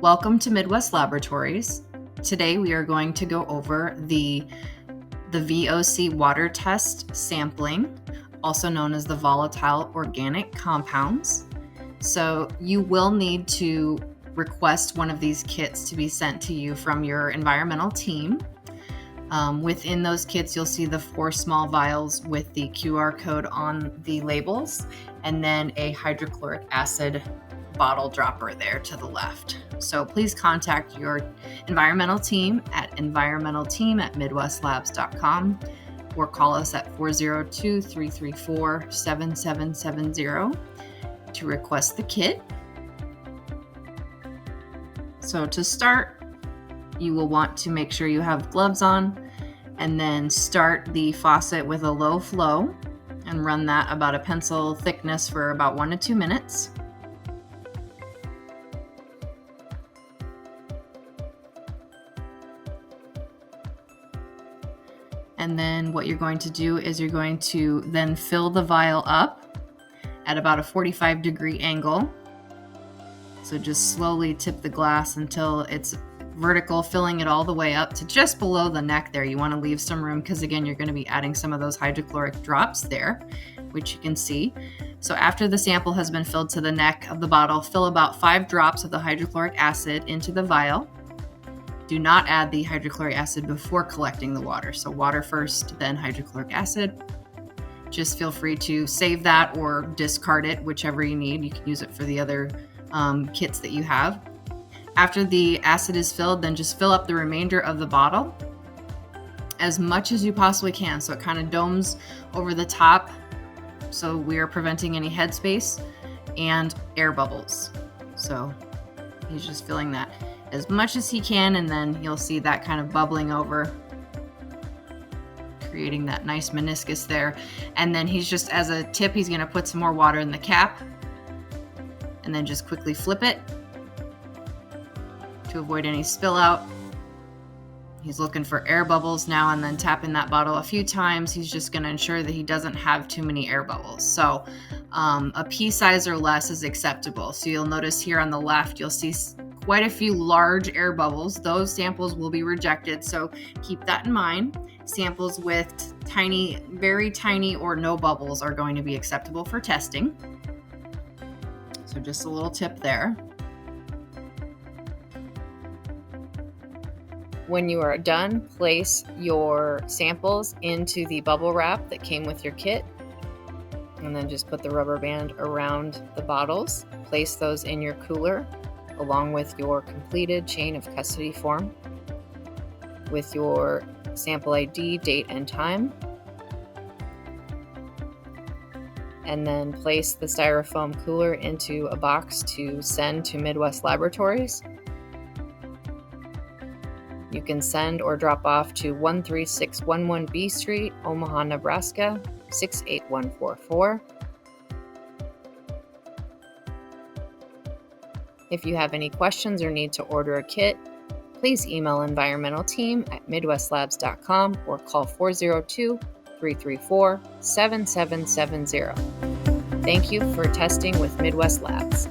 Welcome to Midwest Laboratories. Today we are going to go over the VOC water test sampling, also known as the Volatile Organic Compounds. So you will need to request one of these kits to be sent to you from your environmental team. Within those kits, you'll see the 4 small vials with the QR code on the labels, and then a hydrochloric acid bottle dropper there to the left. So please contact your environmental team at EnvironmentalTeam@MidwestLabs.com or call us at 402-334-7770 to request the kit. So to start, you will want to make sure you have gloves on, and then start the faucet with a low flow and run that about a pencil thickness for about 1 to 2 minutes. And then what you're going to do is you're going to then fill the vial up at about a 45-degree angle. So just slowly tip the glass until it's vertical, filling it all the way up to just below the neck there. You want to leave some room because, again, you're going to be adding some of those hydrochloric drops there, which you can see. So after the sample has been filled to the neck of the bottle, fill about 5 drops of the hydrochloric acid into the vial. Do not add the hydrochloric acid before collecting the water. So water first, then hydrochloric acid. Just feel free to save that or discard it, whichever you need. You can use it for the other kits that you have. After the acid is filled, then just fill up the remainder of the bottle as much as you possibly can. So it kind of domes over the top, so we are preventing any headspace and air bubbles. So he's just filling that as much as he can, and then you'll see that kind of bubbling over, creating that nice meniscus there. And then he's just, as a tip, he's going to put some more water in the cap and then just quickly flip it to avoid any spill out. He's looking for air bubbles now, and then tapping that bottle a few times. He's just going to ensure that he doesn't have too many air bubbles. So a pea size or less is acceptable. So you'll notice here on the left, you'll see quite a few large air bubbles. Those samples will be rejected, so keep that in mind. Samples with tiny, very tiny or no bubbles are going to be acceptable for testing. So just a little tip there. When you are done, place your samples into the bubble wrap that came with your kit, and then just put the rubber band around the bottles. Place those in your cooler along with your completed chain of custody form with your sample ID, date, and time. And then place the styrofoam cooler into a box to send to Midwest Laboratories. You can send or drop off to 13611 B Street, Omaha, Nebraska, 68144. If you have any questions or need to order a kit, please email EnvironmentalTeam@MidwestLabs.com or call 402-334-7770. Thank you for testing with Midwest Labs.